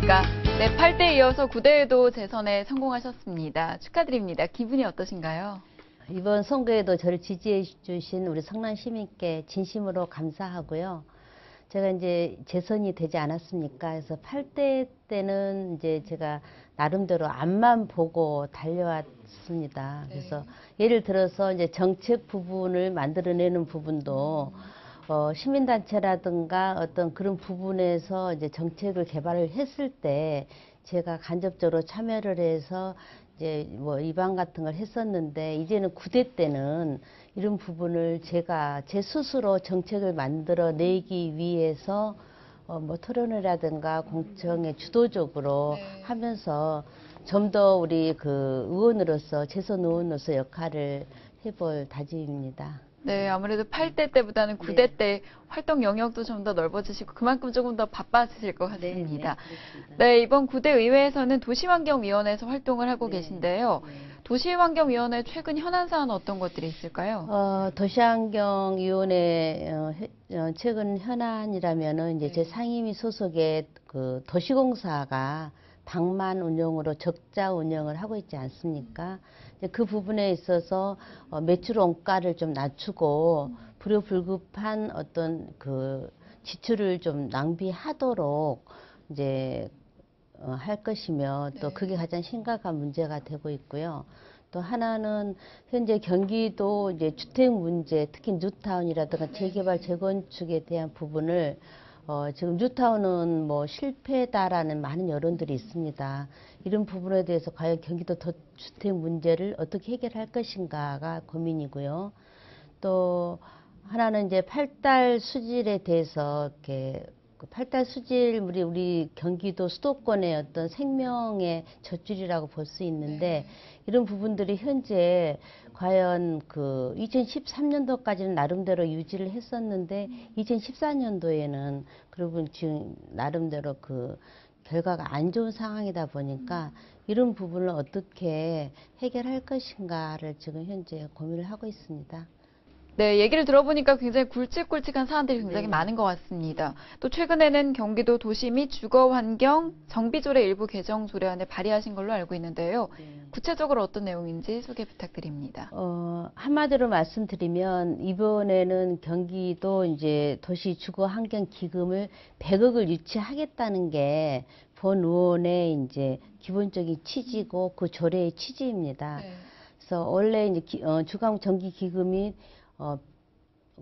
안녕하십니까. 네, 8대에 이어서 9대에도 재선에 성공하셨습니다. 축하드립니다. 기분이 어떠신가요? 이번 선거에도 저를 지지해 주신 우리 성남 시민께 진심으로 감사하고요. 제가 이제 재선이 되지 않았습니까? 그래서 8대 때는 이제 제가 나름대로 앞만 보고 달려왔습니다. 그래서 예를 들어서 이제 정책 부분을 만들어내는 부분도 시민단체라든가 어떤 그런 부분에서 이제 정책을 개발을 했을 때 제가 간접적으로 참여를 해서 이제 뭐 입안 같은 걸 했었는데, 이제는 9대 때는 이런 부분을 제가 제 스스로 정책을 만들어 내기 위해서 뭐 토론회라든가 공청회 주도적으로 하면서 좀 더 우리 그 의원으로서, 재선 의원으로서 역할을 해볼 다짐입니다. 네, 아무래도 8대 때보다는 9대 때 활동 영역도 좀 더 넓어지시고 그만큼 조금 더 바빠지실 것 같습니다. 네, 이번 9대 의회에서는 도시환경위원회에서 활동을 하고 계신데요. 도시환경위원회 최근 현안 사안 어떤 것들이 있을까요? 도시환경위원회 최근 현안이라면은 이제 제 상임위 소속의 그 도시공사가 방만 운영으로 적자 운영을 하고 있지 않습니까? 그 부분에 있어서 매출 원가를 좀 낮추고 불효불급한 어떤 그 지출을 좀 낭비하도록 이제 할 것이며, 또 그게 가장 심각한 문제가 되고 있고요. 또 하나는 현재 경기도 이제 주택 문제, 특히 뉴타운이라든가 재개발 재건축에 대한 부분을 지금 뉴타운은 뭐 실패다라는 많은 여론들이 있습니다. 이런 부분에 대해서 과연 경기도 주택 문제를 어떻게 해결할 것인가가 고민이고요. 또 하나는 이제 8달 수질에 대해서 이렇게 8달 수질물이 우리 경기도 수도권의 어떤 생명의 젖줄이라고 볼 수 있는데, 이런 부분들이 현재 과연 그 2013년도까지는 나름대로 유지를 했었는데 2014년도에는 그리고 지금 나름대로 그 결과가 안 좋은 상황이다 보니까 이런 부분을 어떻게 해결할 것인가를 지금 현재 고민을 하고 있습니다. 네, 얘기를 들어보니까 굉장히 굵직굵직한 사안들이 굉장히 많은 것 같습니다. 또 최근에는 경기도 도시 및 주거환경 정비조례 일부 개정 조례안을 발의하신 걸로 알고 있는데요. 구체적으로 어떤 내용인지 소개 부탁드립니다. 한마디로 말씀드리면 이번에는 경기도 이제 도시 주거환경 기금을 100억을 유치하겠다는 게 본 의원의 이제 기본적인 취지고 그 조례의 취지입니다. 그래서 원래 이제 주거 정기 기금이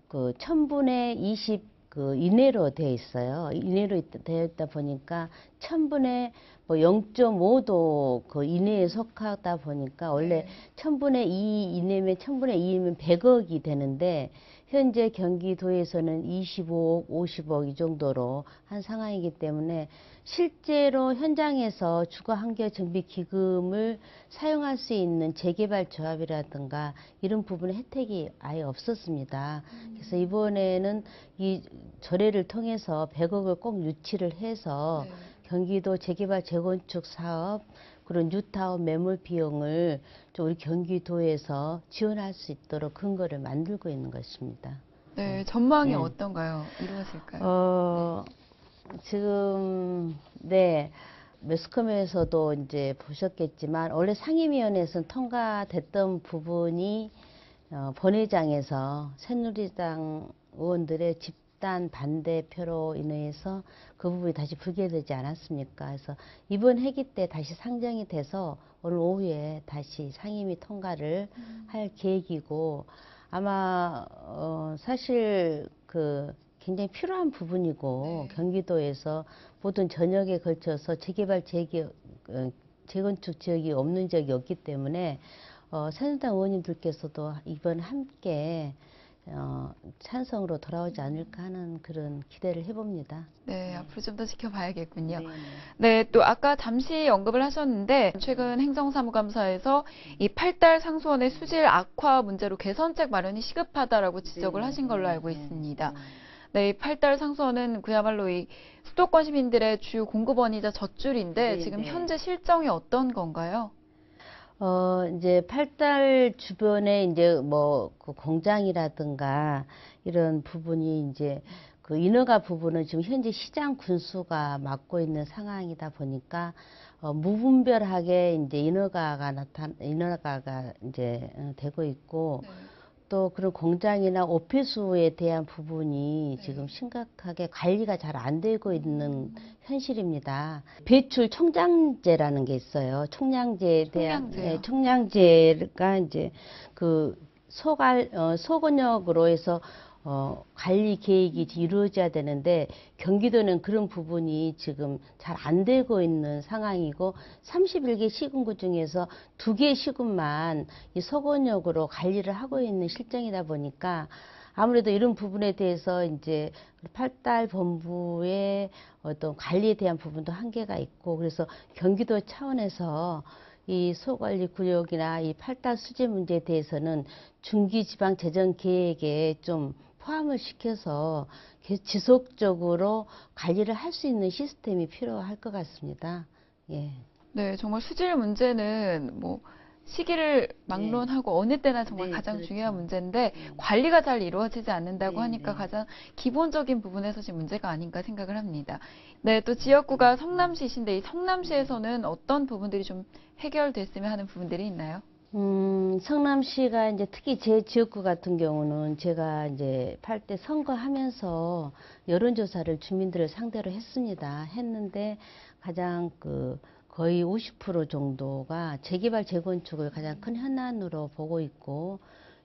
그 1000분의 20 그 이내로 되어 있어요. 이내로 되어 있다 보니까 1000분의 뭐 0.5도 그 이내에 속하다 보니까 원래 1000분의 2 이내면 1000분의 2이면 100억이 되는데, 현재 경기도에서는 25억, 50억 이 정도로 한 상황이기 때문에 실제로 현장에서 주거환경정비기금을 사용할 수 있는 재개발 조합이라든가 이런 부분의 혜택이 아예 없었습니다. 그래서 이번에는 이 조례를 통해서 100억을 꼭 유치를 해서 경기도 재개발 재건축 사업, 그런 뉴타운 매물 비용을 좀 우리 경기도에서 지원할 수 있도록 근거를 만들고 있는 것입니다. 네, 전망이 어떤가요? 이루어질까요? 지금 매스컴에서도 이제 보셨겠지만 원래 상임위원회에서는 통과됐던 부분이 본회의장에서 새누리당 의원들의 집단 반대표로 인해서 그 부분이 다시 불결되지 않았습니까? 그래서 이번 회기 때 다시 상정이 돼서 오늘 오후에 다시 상임위 통과를 할 계획이고, 아마 사실 그 굉장히 필요한 부분이고, 경기도에서 모든 전역에 걸쳐서 재개발 재건축 지역이 없는 지역이 없기 때문에 새누리당 의원님들께서도 이번 함께 찬성으로 돌아오지 않을까 하는 그런 기대를 해봅니다. 네, 앞으로 좀 더 지켜봐야겠군요. 네, 또 아까 잠시 언급을 하셨는데 최근 행정사무감사에서 이 8달 상수원의 수질 악화 문제로 개선책 마련이 시급하다라고 지적을 하신 걸로 알고 있습니다. 네, 이 8달 상수원은 그야말로 이 수도권 시민들의 주요 공급원이자 젖줄인데 지금 현재 실정이 어떤 건가요? 이제 8달 주변에 이제 뭐 그 공장이라든가 이런 부분이 이제 그 인허가 부분은 지금 현재 시장 군수가 맡고 있는 상황이다 보니까 무분별하게 이제 인허가가 이제 되고 있고 또 그런 공장이나 오피스에 대한 부분이 지금 심각하게 관리가 잘 안 되고 있는 현실입니다. 배출 총량제라는 게 있어요. 총량제에 대한 총량제요? 총량제가 이제 그 소건역으로 해서 관리 계획이 이루어져야 되는데 경기도는 그런 부분이 지금 잘 안 되고 있는 상황이고 31개 시군구 중에서 2개 시군만 이 소건역으로 관리를 하고 있는 실정이다 보니까 아무래도 이런 부분에 대해서 이제 팔달 본부의 어떤 관리에 대한 부분도 한계가 있고 그래서 경기도 차원에서 이 소관리 구역이나 이 팔달 수질 문제에 대해서는 중기지방 재정 계획에 좀 포함을 시켜서 지속적으로 관리를 할 수 있는 시스템이 필요할 것 같습니다. 예. 네, 정말 수질 문제는 뭐 시기를 막론하고 어느 때나 정말 네, 가장 그렇죠. 중요한 문제인데 네. 관리가 잘 이루어지지 않는다고 네, 하니까 네. 가장 기본적인 부분에서 지금 문제가 아닌가 생각을 합니다. 네, 또 지역구가 성남시신데 이 성남시에서는 어떤 부분들이 좀 해결됐으면 하는 부분들이 있나요? 성남시가 이제 특히 제 지역구 같은 경우는 제가 이제 8대 선거하면서 여론조사를 주민들을 상대로 했는데 가장 거의 50% 정도가 재개발 재건축을 가장 큰 현안으로 보고 있고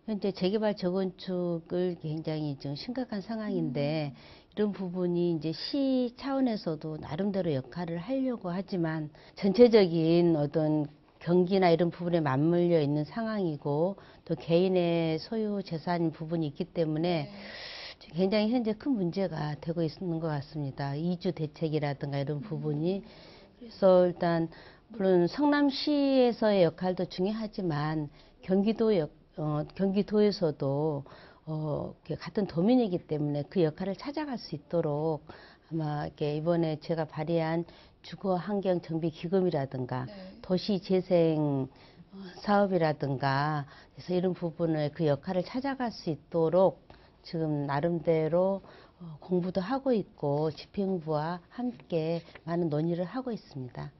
현재 재개발 재건축을 굉장히 좀 심각한 상황인데 이런 부분이 이제 시 차원에서도 나름대로 역할을 하려고 하지만 전체적인 어떤 경기나 이런 부분에 맞물려 있는 상황이고 또 개인의 소유 재산 부분이 있기 때문에 굉장히 현재 큰 문제가 되고 있는 것 같습니다. 이주 대책이라든가 이런 부분이 그래서 일단 물론 성남시에서의 역할도 중요하지만 경기도에서도 같은 도민이기 때문에 그 역할을 찾아갈 수 있도록 아마 이렇게 이번에 제가 발의한 주거 환경 정비 기금이라든가 도시 재생 사업이라든가 그래서 이런 부분을 그 역할을 찾아갈 수 있도록 지금 나름대로 공부도 하고 있고 집행부와 함께 많은 논의를 하고 있습니다.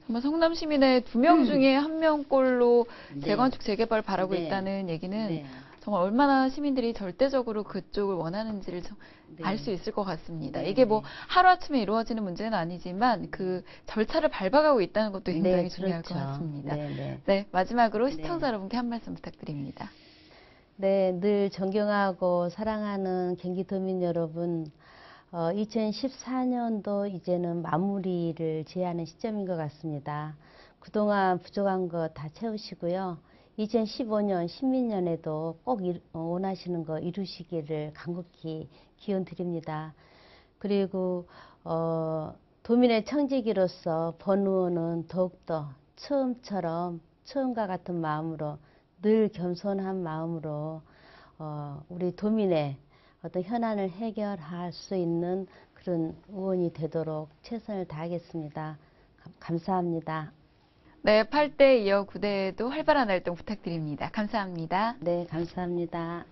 정말 성남 시민의 2명 중에 1명꼴로 네. 재건축 재개발을 바라고 네. 있다는 얘기는 네. 정말 얼마나 시민들이 절대적으로 그쪽을 원하는지를 네. 알 수 있을 것 같습니다. 네, 이게 뭐 네. 하루아침에 이루어지는 문제는 아니지만 그 절차를 밟아가고 있다는 것도 굉장히 네, 중요할 것 그렇죠. 같습니다. 네, 네. 네, 마지막으로 네. 시청자 여러분께 한 말씀 부탁드립니다. 네, 늘 존경하고 사랑하는 경기도민 여러분, 2014년도 이제는 마무리를 지어하는 시점인 것 같습니다. 그동안 부족한 거 다 채우시고요. 2015년 신민년에도 꼭 원하시는 거 이루시기를 간곡히 기원 드립니다. 그리고 도민의 청지기로서 본 의원은 더욱더 처음과 같은 마음으로 늘 겸손한 마음으로 우리 도민의 어떤 현안을 해결할 수 있는 그런 의원이 되도록 최선을 다하겠습니다. 감사합니다. 네, 8대 이어 9대에도 활발한 활동 부탁드립니다. 감사합니다. 네, 감사합니다.